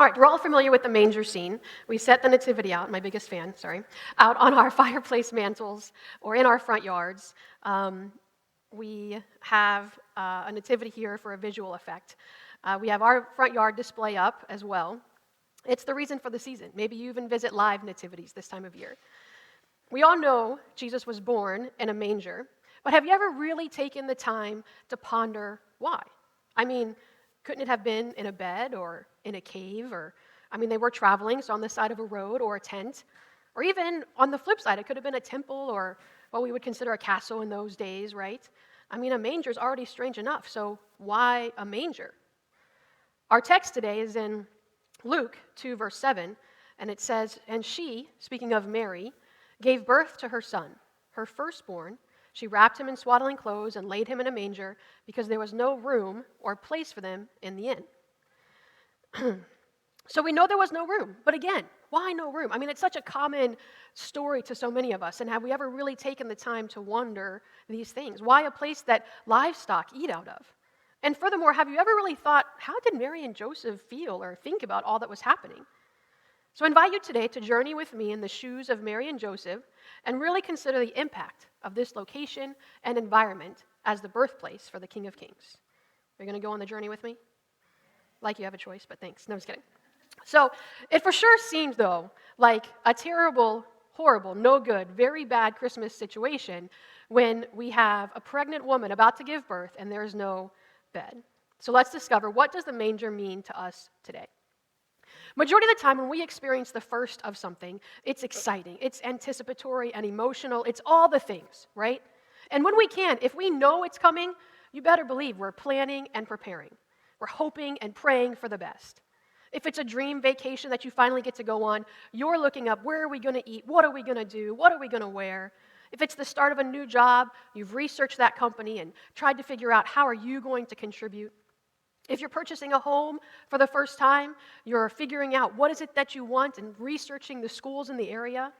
All right, we're all familiar with the manger scene. We set the nativity out, my biggest fan, sorry, out on our fireplace mantles or in our front yards. We have a nativity here for a visual effect. We have our front yard display up as well. It's the reason for the season. Maybe you even visit live nativities this time of year. We all know Jesus was born in a manger, but have you ever really taken the time to ponder why? I mean, couldn't it have been in a bed or in a cave they were traveling, so on the side of a road or a tent, or even on the flip side, it could have been a temple or what we would consider a castle in those days, right? A manger is already strange enough, so why a manger? Our text today is in Luke 2, verse 7, and it says, "And she," speaking of Mary, "gave birth to her son, her firstborn. She wrapped him in swaddling clothes and laid him in a manger because there was no room or place for them in the inn." So we know there was no room, but again, why no room? It's such a common story to so many of us, and have we ever really taken the time to wonder these things? Why a place that livestock eat out of? And furthermore, have you ever really thought, how did Mary and Joseph feel or think about all that was happening? So I invite you today to journey with me in the shoes of Mary and Joseph and really consider the impact of this location and environment as the birthplace for the King of Kings. Are you going to go on the journey with me? Like you have a choice, but thanks. No, I'm just kidding. So it for sure seems, though, like a terrible, horrible, no good, very bad Christmas situation when we have a pregnant woman about to give birth and there is no bed. So let's discover, what does the manger mean to us today? Majority of the time when we experience the first of something, it's exciting, it's anticipatory and emotional, it's all the things, right? And when we can, if we know it's coming, you better believe we're planning and preparing. We're hoping and praying for the best. If it's a dream vacation that you finally get to go on, you're looking up, where are we going to eat? What are we going to do? What are we going to wear? If it's the start of a new job, you've researched that company and tried to figure out, how are you going to contribute? If you're purchasing a home for the first time, you're figuring out what is it that you want and researching the schools in the area.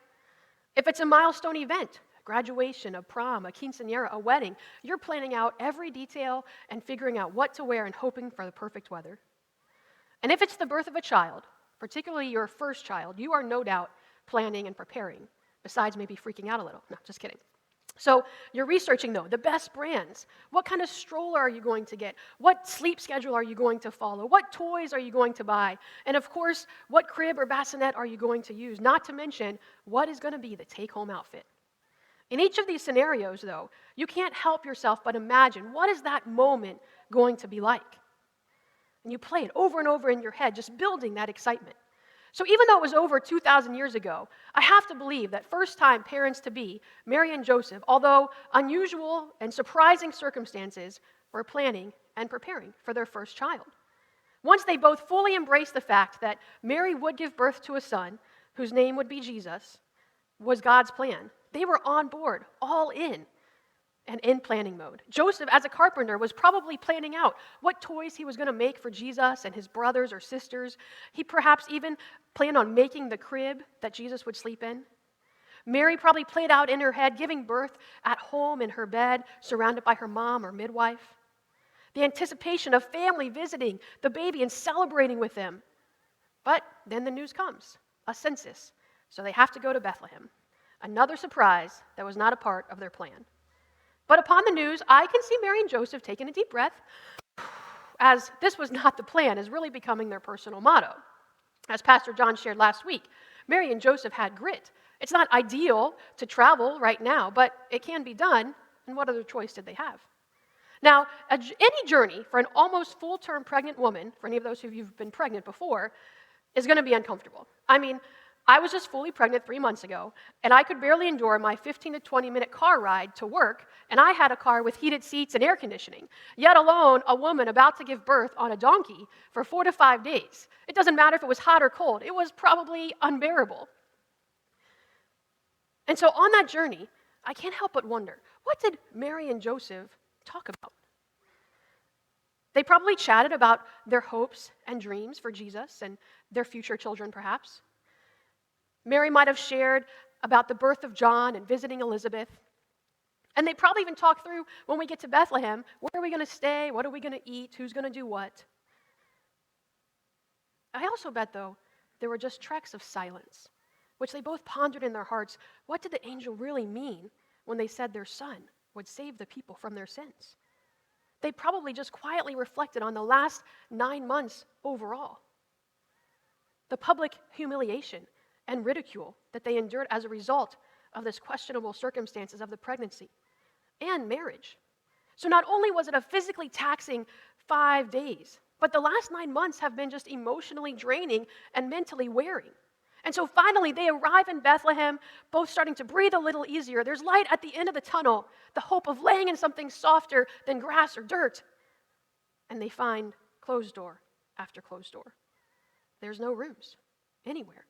If it's a milestone event, a graduation, a prom, a quinceañera, a wedding, you're planning out every detail and figuring out what to wear and hoping for the perfect weather. And if it's the birth of a child, particularly your first child, you are no doubt planning and preparing, besides maybe freaking out a little. No, just kidding. So you're researching, though, the best brands. What kind of stroller are you going to get? What sleep schedule are you going to follow? What toys are you going to buy? And of course, what crib or bassinet are you going to use? Not to mention, what is going to be the take-home outfit? In each of these scenarios, though, you can't help yourself but imagine, what is that moment going to be like? And you play it over and over in your head, just building that excitement. So even though it was over 2,000 years ago, I have to believe that first-time parents-to-be, Mary and Joseph, although unusual and surprising circumstances, were planning and preparing for their first child. Once they both fully embraced the fact that Mary would give birth to a son, whose name would be Jesus, was God's plan, they were on board, all in, and in planning mode. Joseph, as a carpenter, was probably planning out what toys he was going to make for Jesus and his brothers or sisters. He perhaps even planned on making the crib that Jesus would sleep in. Mary probably played out in her head giving birth at home in her bed, surrounded by her mom or midwife. The anticipation of family visiting the baby and celebrating with them. But then the news comes, a census, so they have to go to Bethlehem. Another surprise that was not a part of their plan. But upon the news, I can see Mary and Joseph taking a deep breath, as this was not the plan, is really becoming their personal motto. As Pastor John shared last week, Mary and Joseph had grit. It's not ideal to travel right now, but it can be done, and what other choice did they have? Now, any journey for an almost full-term pregnant woman, for any of those of you who've been pregnant before, is going to be uncomfortable. I was just fully pregnant 3 months ago, and I could barely endure my 15 to 20-minute car ride to work, and I had a car with heated seats and air conditioning, yet alone a woman about to give birth on a donkey for 4 to 5 days. It doesn't matter if it was hot or cold. It was probably unbearable. And so on that journey, I can't help but wonder, what did Mary and Joseph talk about? They probably chatted about their hopes and dreams for Jesus and their future children, perhaps. Mary might have shared about the birth of John and visiting Elizabeth. And they probably even talked through, when we get to Bethlehem, where are we going to stay? What are we going to eat? Who's going to do what? I also bet, though, there were just treks of silence, which they both pondered in their hearts. What did the angel really mean when they said their son would save the people from their sins? They probably just quietly reflected on the last 9 months overall. The public humiliation and ridicule that they endured as a result of this questionable circumstances of the pregnancy and marriage. So not only was it a physically taxing 5 days, but the last 9 months have been just emotionally draining and mentally wearing. And so finally they arrive in Bethlehem, both starting to breathe a little easier. There's light at the end of the tunnel, the hope of laying in something softer than grass or dirt. And they find closed door after closed door. There's no rooms anywhere.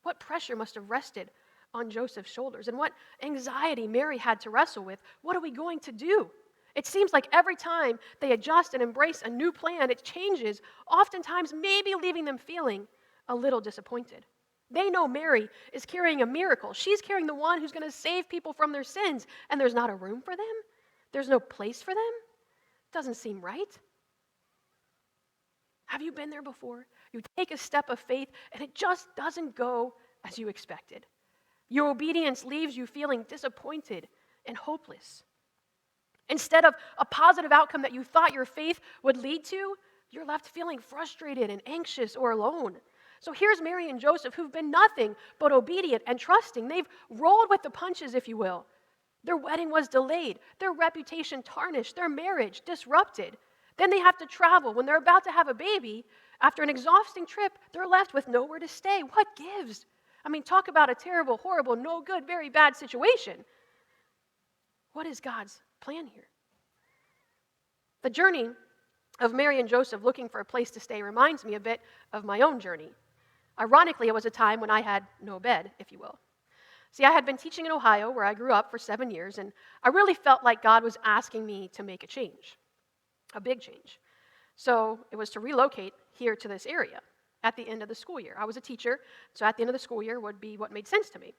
What pressure must have rested on Joseph's shoulders, and what anxiety Mary had to wrestle with. What are we going to do? It seems like every time they adjust and embrace a new plan, it changes, oftentimes maybe leaving them feeling a little disappointed. They know Mary is carrying a miracle. She's carrying the one who's going to save people from their sins, and there's not a room for them? There's no place for them? Doesn't seem right. Have you been there before? You take a step of faith, and it just doesn't go as you expected. Your obedience leaves you feeling disappointed and hopeless. Instead of a positive outcome that you thought your faith would lead to, you're left feeling frustrated and anxious or alone. So here's Mary and Joseph, who've been nothing but obedient and trusting. They've rolled with the punches, if you will. Their wedding was delayed, their reputation tarnished, their marriage disrupted. Then they have to travel. When they're about to have a baby, after an exhausting trip, they're left with nowhere to stay. What gives? I mean, talk about a terrible, horrible, no good, very bad situation. What is God's plan here? The journey of Mary and Joseph looking for a place to stay reminds me a bit of my own journey. Ironically, it was a time when I had no bed, if you will. See, I had been teaching in Ohio, where I grew up for 7 years, and I really felt like God was asking me to make a change, a big change. So it was to relocate here to this area at the end of the school year. I was a teacher, so at the end of the school year would be what made sense to me.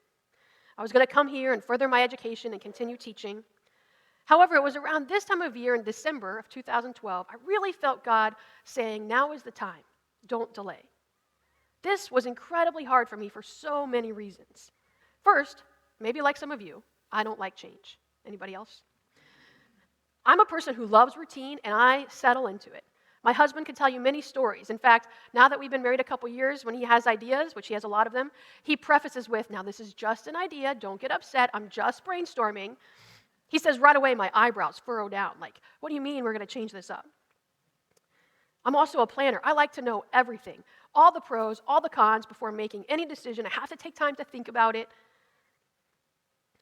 I was going to come here and further my education and continue teaching. However, it was around this time of year in December of 2012, I really felt God saying, now is the time, don't delay. This was incredibly hard for me for so many reasons. First, maybe like some of you, I don't like change. Anybody else? I'm a person who loves routine, and I settle into it. My husband could tell you many stories. In fact, now that we've been married a couple years, when he has ideas, which he has a lot of them, he prefaces with, now this is just an idea, don't get upset, I'm just brainstorming. He says right away, my eyebrows furrow down, like, what do you mean we're going to change this up? I'm also a planner. I like to know everything, all the pros, all the cons before making any decision. I have to take time to think about it.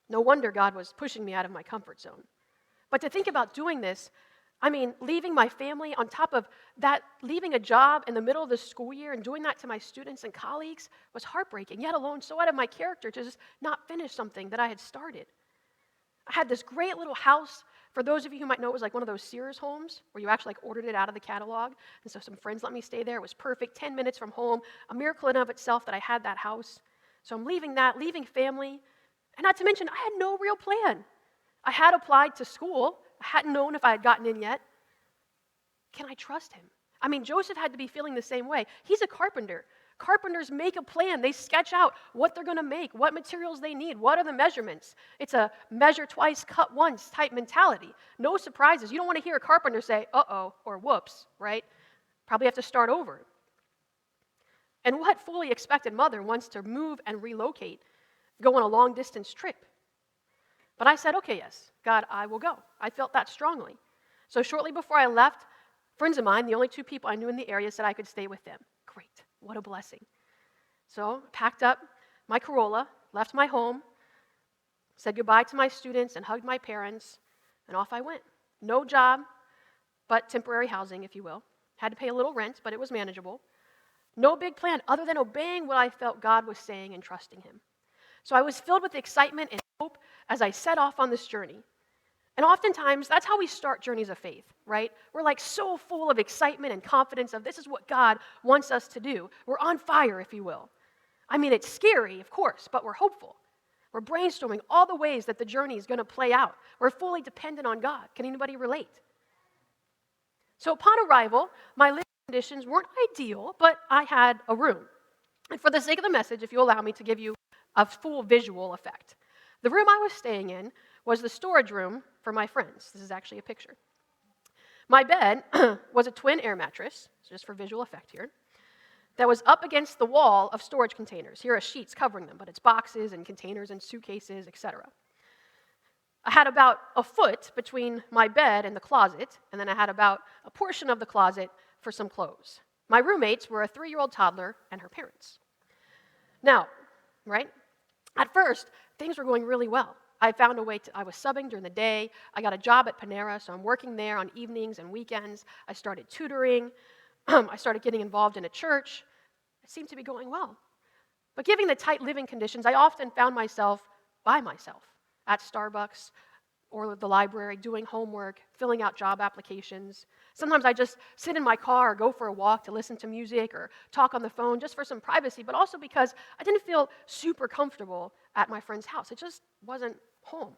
No wonder God was pushing me out of my comfort zone. But to think about doing this, I mean, leaving my family, on top of that, leaving a job in the middle of the school year and doing that to my students and colleagues was heartbreaking, yet alone so out of my character to just not finish something that I had started. I had this great little house. For those of you who might know, it was like one of those Sears homes where you actually ordered it out of the catalog. And so some friends let me stay there. It was perfect, 10 minutes from home, a miracle in and of itself that I had that house. So I'm leaving that, leaving family. And not to mention, I had no real plan. I had applied to school. I hadn't known if I had gotten in yet. Can I trust him? I mean, Joseph had to be feeling the same way. He's a carpenter. Carpenters make a plan. They sketch out what they're going to make, what materials they need, what are the measurements. It's a measure twice, cut once type mentality. No surprises. You don't want to hear a carpenter say, uh-oh, or whoops, right? Probably have to start over. And what fully expected mother wants to move and relocate, go on a long-distance trip? But I said, okay, yes, God, I will go. I felt that strongly. So shortly before I left, friends of mine, the only 2 people I knew in the area, said I could stay with them. Great. What a blessing. So packed up my Corolla, left my home, said goodbye to my students and hugged my parents, and off I went. No job, but temporary housing, if you will. Had to pay a little rent, but it was manageable. No big plan other than obeying what I felt God was saying and trusting him. So I was filled with excitement and hope as I set off on this journey. And oftentimes, that's how we start journeys of faith, right? We're like so full of excitement and confidence of this is what God wants us to do. We're on fire, if you will. I mean, it's scary, of course, but we're hopeful. We're brainstorming all the ways that the journey is going to play out. We're fully dependent on God. Can anybody relate? So upon arrival, my conditions weren't ideal, but I had a room. And for the sake of the message, if you allow me to give you a full visual effect, the room I was staying in was the storage room for my friends. This is actually a picture. My bed was a twin air mattress, just for visual effect here, that was up against the wall of storage containers. Here are sheets covering them, but it's boxes and containers and suitcases, etc. I had about a foot between my bed and the closet, and then I had about a portion of the closet for some clothes. My roommates were a 3-year-old toddler and her parents. Now, right, at first, things were going really well. I found a way I was subbing during the day. I got a job at Panera, so I'm working there on evenings and weekends. I started tutoring. I started getting involved in a church. It seemed to be going well. But given the tight living conditions, I often found myself by myself at Starbucks or the library doing homework, filling out job applications. Sometimes I just sit in my car or go for a walk to listen to music or talk on the phone just for some privacy, but also because I didn't feel super comfortable at my friend's house. It just wasn't home.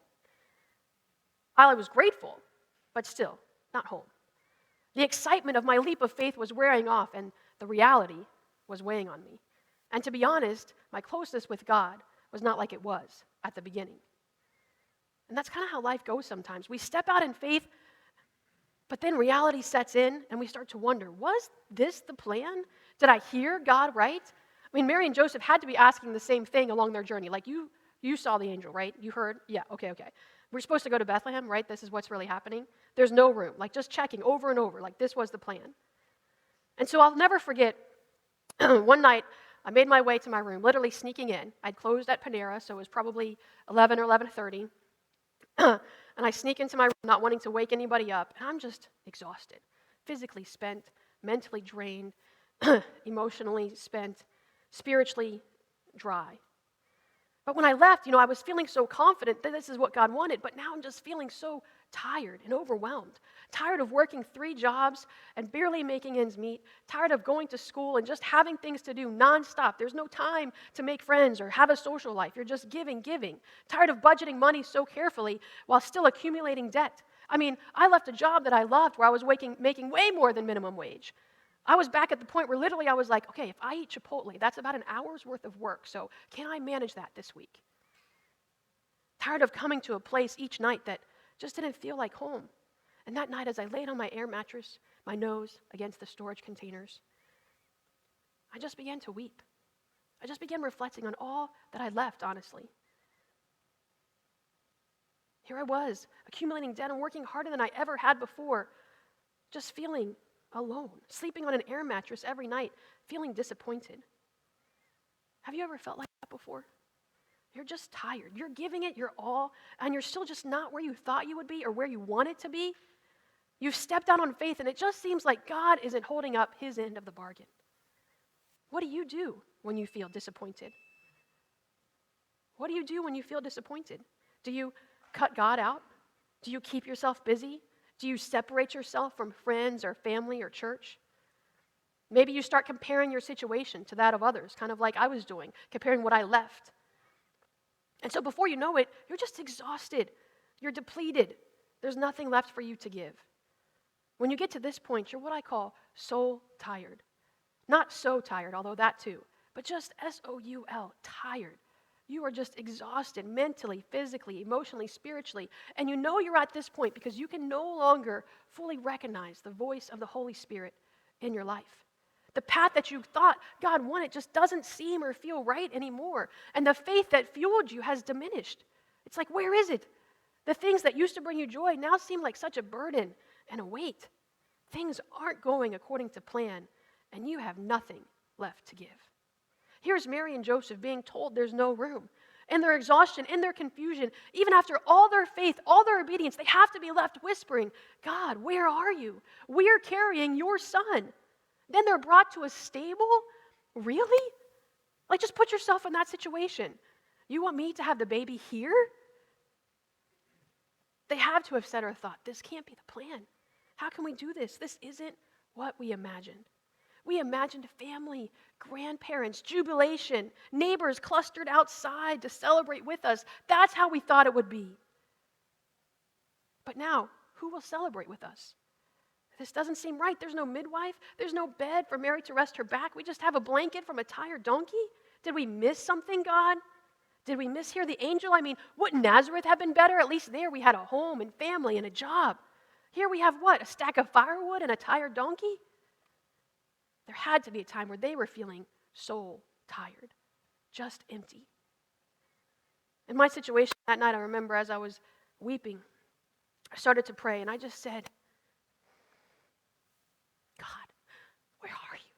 I was grateful, but still not home. The excitement of my leap of faith was wearing off, and the reality was weighing on me. And to be honest, my closeness with God was not like it was at the beginning. And that's kind of how life goes sometimes. We step out in faith, but then reality sets in, and we start to wonder, was this the plan? Did I hear God right? I mean, Mary and Joseph had to be asking the same thing along their journey. Like, you saw the angel, right? You heard? Yeah, okay. We're supposed to go to Bethlehem, right? This is what's really happening. There's no room. Like, just checking over and over, like this was the plan. And so I'll never forget, one night, I made my way to my room, literally sneaking in. I'd closed at Panera, so it was probably 11 or 11:30. And I sneak into my room, not wanting to wake anybody up, and I'm just exhausted, physically spent, mentally drained, emotionally spent, spiritually dry. But when I left, I was feeling so confident that this is what God wanted, but now I'm just feeling so tired and overwhelmed, tired of working 3 jobs and barely making ends meet, tired of going to school and just having things to do nonstop. There's no time to make friends or have a social life. You're just giving. Tired of budgeting money so carefully while still accumulating debt. I mean, I left a job that I loved where I was making way more than minimum wage. I was back at the point where literally I was like, okay, if I eat Chipotle, that's about an hour's worth of work, so can I manage that this week? Tired of coming to a place each night that just didn't feel like home. And that night, as I laid on my air mattress, my nose against the storage containers, I just began to weep. I just began reflecting on all that I left, honestly. Here I was, accumulating debt and working harder than I ever had before, just feeling alone, sleeping on an air mattress every night, feeling disappointed. Have you ever felt like that before? You're just tired. You're giving it your all, and you're still just not where you thought you would be or where you wanted to be. You've stepped out on faith, and it just seems like God isn't holding up his end of the bargain. What do you do when you feel disappointed? What do you do when you feel disappointed? Do you cut God out? Do you keep yourself busy? Do you separate yourself from friends or family or church? Maybe you start comparing your situation to that of others, kind of like I was doing, comparing what I left. And so before you know it, you're just exhausted. You're depleted. There's nothing left for you to give. When you get to this point, you're what I call soul tired. Not so tired, although that too, but just S-O-U-L, tired. You are just exhausted mentally, physically, emotionally, spiritually. And you know you're at this point because you can no longer fully recognize the voice of the Holy Spirit in your life. The path that you thought God wanted just doesn't seem or feel right anymore. And the faith that fueled you has diminished. It's like, where is it? The things that used to bring you joy now seem like such a burden and a weight. Things aren't going according to plan, and you have nothing left to give. Here's Mary and Joseph being told there's no room. In their exhaustion, in their confusion, even after all their faith, all their obedience, they have to be left whispering, God, where are you? We're carrying your son. Then they're brought to a stable? Really? Like, just put yourself in that situation. You want me to have the baby here? They have to have said or thought, this can't be the plan. How can we do this? This isn't what we imagined. We imagined family, grandparents, jubilation, neighbors clustered outside to celebrate with us. That's how we thought it would be. But now, who will celebrate with us? This doesn't seem right. There's no midwife. There's no bed for Mary to rest her back. We just have a blanket from a tired donkey. Did we miss something, God? Did we mishear the angel? I mean, wouldn't Nazareth have been better? At least there we had a home and family and a job. Here we have what? A stack of firewood and a tired donkey? There had to be a time where they were feeling soul tired, just empty. In my situation that night, I remember as I was weeping, I started to pray, and I just said, God, where are you?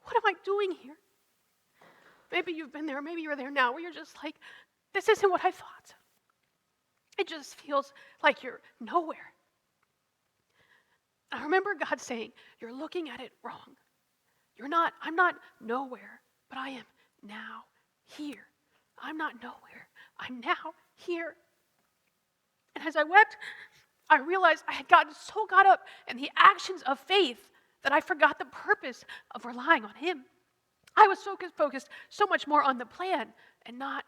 What am I doing here? Maybe you've been there, maybe you're there now, where you're just like, this isn't what I thought. It just feels like you're nowhere. I remember God saying, you're looking at it wrong. I'm not nowhere, but I am now here. I'm not nowhere. I'm now here. And as I wept, I realized I had gotten so caught up in the actions of faith that I forgot the purpose of relying on Him. I was so focused so much more on the plan and not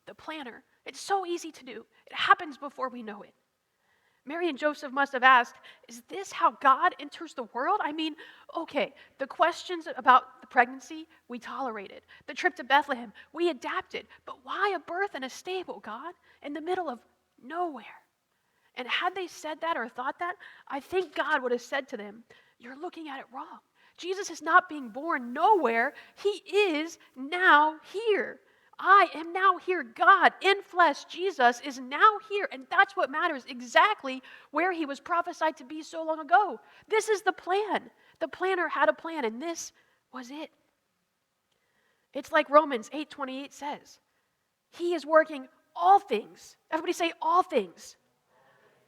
the planner. It's so easy to do. It happens before we know it. Mary and Joseph must have asked, is this how God enters the world? I mean, okay, the questions about the pregnancy, we tolerated. The trip to Bethlehem, we adapted. But why a birth in a stable, God, in the middle of nowhere? And had they said that or thought that, I think God would have said to them, you're looking at it wrong. Jesus is not being born nowhere. He is now here. I am now here. God in flesh, Jesus, is now here. And that's what matters, exactly where He was prophesied to be so long ago. This is the plan. The planner had a plan, and this was it. It's like Romans 8:28 says. He is working all things. Everybody say all things.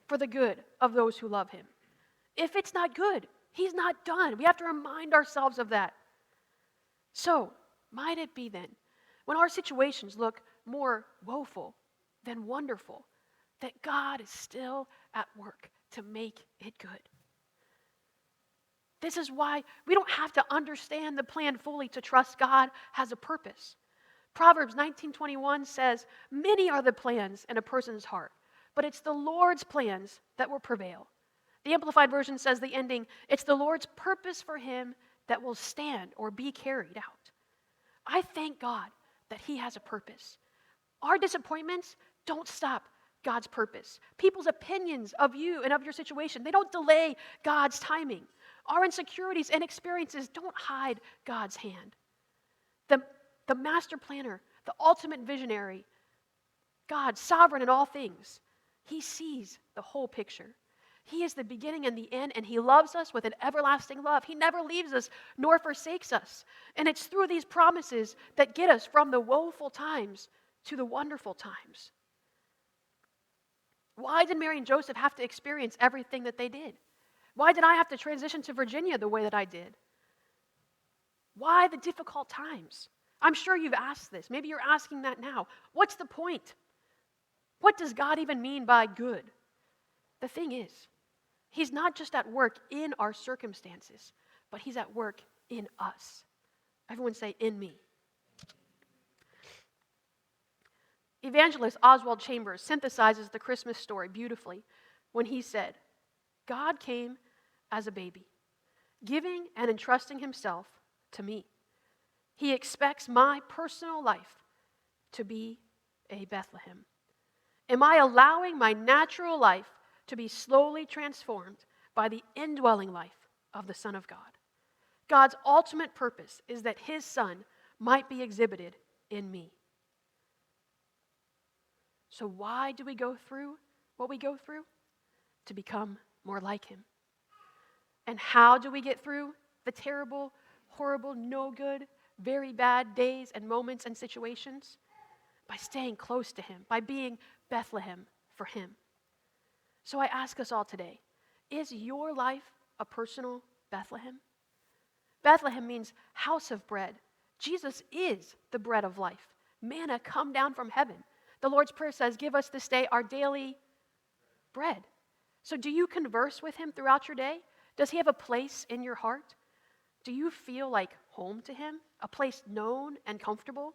For the good of those who love Him. If it's not good, He's not done. We have to remind ourselves of that. So, might it be then, when our situations look more woeful than wonderful, that God is still at work to make it good? This is why we don't have to understand the plan fully to trust God has a purpose. Proverbs 19:21 says, many are the plans in a person's heart, but it's the Lord's plans that will prevail. The Amplified Version says the ending, it's the Lord's purpose for him that will stand or be carried out. I thank God that He has a purpose. Our disappointments don't stop God's purpose. People's opinions of you and of your situation, they don't delay God's timing. Our insecurities and experiences don't hide God's hand. The master planner, the ultimate visionary, God, sovereign in all things, He sees the whole picture. He is the beginning and the end, and He loves us with an everlasting love. He never leaves us nor forsakes us. And it's through these promises that get us from the woeful times to the wonderful times. Why did Mary and Joseph have to experience everything that they did? Why did I have to transition to Virginia the way that I did? Why the difficult times? I'm sure you've asked this. Maybe you're asking that now. What's the point? What does God even mean by good? The thing is, He's not just at work in our circumstances, but He's at work in us. Everyone say, in me. Evangelist Oswald Chambers synthesizes the Christmas story beautifully when he said, God came as a baby, giving and entrusting Himself to me. He expects my personal life to be a Bethlehem. Am I allowing my natural life to be slowly transformed by the indwelling life of the Son of God? God's ultimate purpose is that His Son might be exhibited in me. So why do we go through what we go through? To become more like Him. And how do we get through the terrible, horrible, no good, very bad days and moments and situations? By staying close to Him, by being Bethlehem for Him. So I ask us all today, is your life a personal Bethlehem? Bethlehem means house of bread. Jesus is the bread of life. Manna come down from heaven. The Lord's Prayer says, give us this day our daily bread. So do you converse with Him throughout your day? Does He have a place in your heart? Do you feel like home to Him? A place known and comfortable?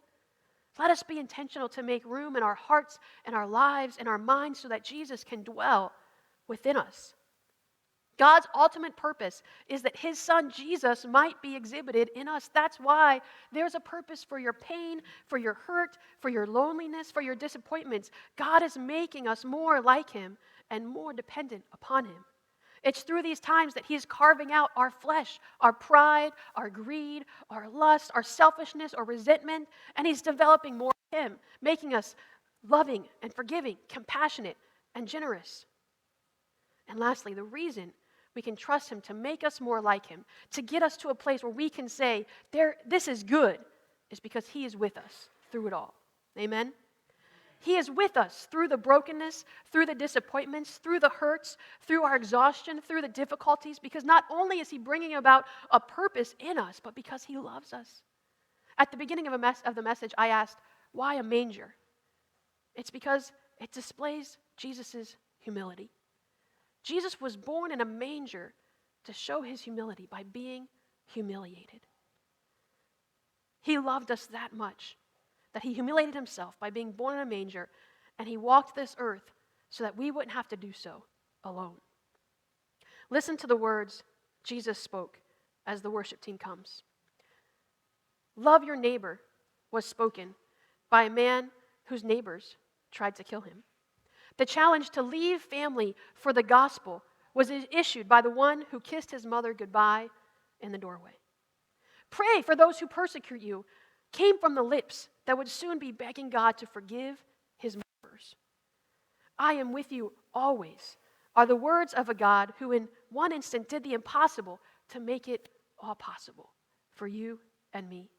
Let us be intentional to make room in our hearts and our lives and our minds so that Jesus can dwell within us. God's ultimate purpose is that his son Jesus might be exhibited in us. That's why there's a purpose for your pain, for your hurt, for your loneliness, for your disappointments. God is making us more like him and more dependent upon him. It's through these times that he is carving out our flesh, our pride, our greed, our lust, our selfishness or resentment, and he's developing more of him, making us loving and forgiving, compassionate and generous. And lastly, the reason we can trust him to make us more like him, to get us to a place where we can say, this is good, is because he is with us through it all. Amen? He is with us through the brokenness, through the disappointments, through the hurts, through our exhaustion, through the difficulties, because not only is he bringing about a purpose in us, but because he loves us. At the beginning of the message, I asked, why a manger? It's because it displays Jesus' humility. Jesus was born in a manger to show his humility by being humiliated. He loved us that much that he humiliated himself by being born in a manger, and he walked this earth so that we wouldn't have to do so alone. Listen to the words Jesus spoke as the worship team comes. Love your neighbor was spoken by a man whose neighbors tried to kill him. The challenge to leave family for the gospel was issued by the one who kissed his mother goodbye in the doorway. Pray for those who persecute you came from the lips that would soon be begging God to forgive his murderers. I am with you always are the words of a God who in one instant did the impossible to make it all possible for you and me.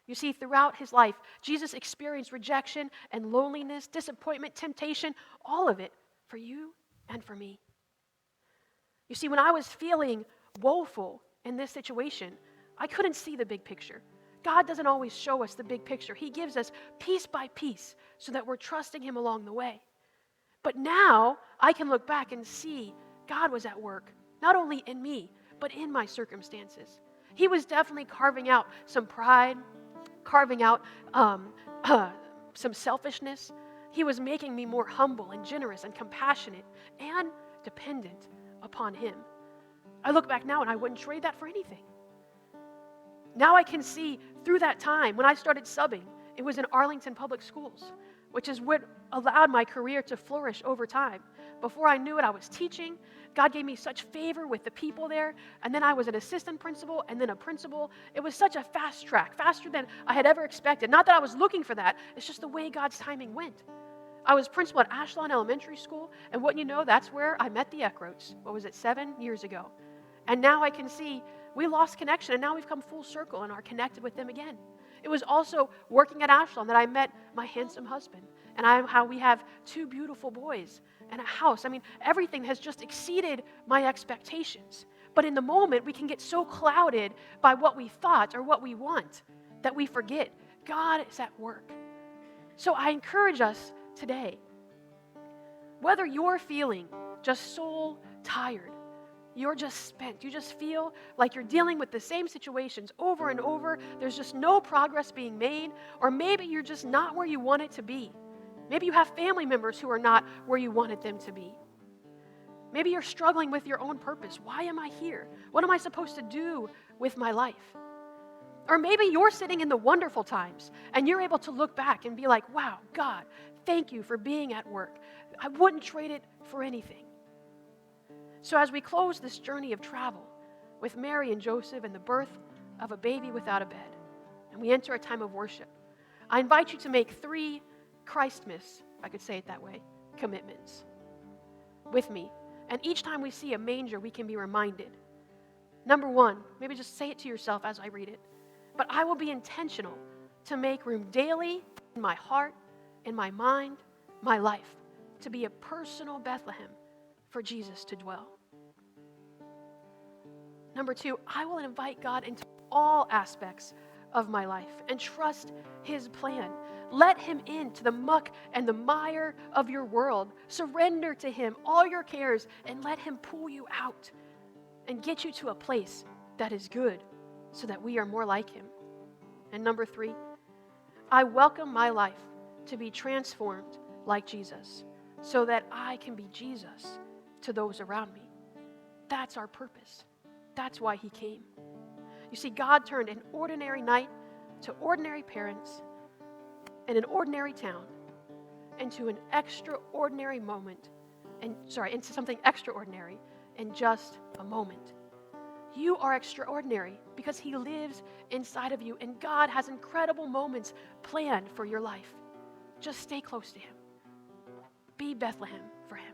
You see, throughout his life, Jesus experienced rejection and loneliness, disappointment, temptation, all of it for you and for me. You see, when I was feeling woeful in this situation, I couldn't see the big picture. God doesn't always show us the big picture. He gives us piece by piece so that we're trusting him along the way. But now I can look back and see God was at work, not only in me, but in my circumstances. He was definitely carving out some pride, carving out some selfishness. He was making me more humble and generous and compassionate and dependent upon him. I look back now and I wouldn't trade that for anything. Now I can see through that time when I started subbing, it was in Arlington Public Schools, which is what allowed my career to flourish over time. Before I knew it, I was teaching. God gave me such favor with the people there. And then I was an assistant principal and then a principal. It was such a fast track, faster than I had ever expected. Not that I was looking for that. It's just the way God's timing went. I was principal at Ashland Elementary School. And what you know, that's where I met the Eckroats. 7 years ago? And now I can see we lost connection. And now we've come full circle and are connected with them again. It was also working at Ashland that I met my handsome husband. And how we have 2 beautiful boys and a house. I mean, everything has just exceeded my expectations. But in the moment, we can get so clouded by what we thought or what we want that we forget God is at work. So I encourage us today, whether you're feeling just soul tired, you're just spent, you just feel like you're dealing with the same situations over and over, there's just no progress being made, or maybe you're just not where you want it to be. Maybe you have family members who are not where you wanted them to be. Maybe you're struggling with your own purpose. Why am I here? What am I supposed to do with my life? Or maybe you're sitting in the wonderful times and you're able to look back and be like, wow, God, thank you for being at work. I wouldn't trade it for anything. So as we close this journey of travel with Mary and Joseph and the birth of a baby without a bed, and we enter a time of worship, I invite you to make 3 Christmas, if I could say it that way, commitments with me. And each time we see a manger, we can be reminded. Number 1, maybe just say it to yourself as I read it. But I will be intentional to make room daily in my heart, in my mind, my life, to be a personal Bethlehem for Jesus to dwell. Number 2, I will invite God into all aspects of my life and trust his plan. Let him into the muck and the mire of your world. Surrender to him all your cares and let him pull you out and get you to a place that is good so that we are more like him. And number 3, I welcome my life to be transformed like Jesus so that I can be Jesus to those around me. That's our purpose. That's why he came. You see, God turned an ordinary night to ordinary parents in an ordinary town into an extraordinary moment, into something extraordinary in just a moment. You are extraordinary because he lives inside of you, and God has incredible moments planned for your life. Just stay close to him. Be Bethlehem for him.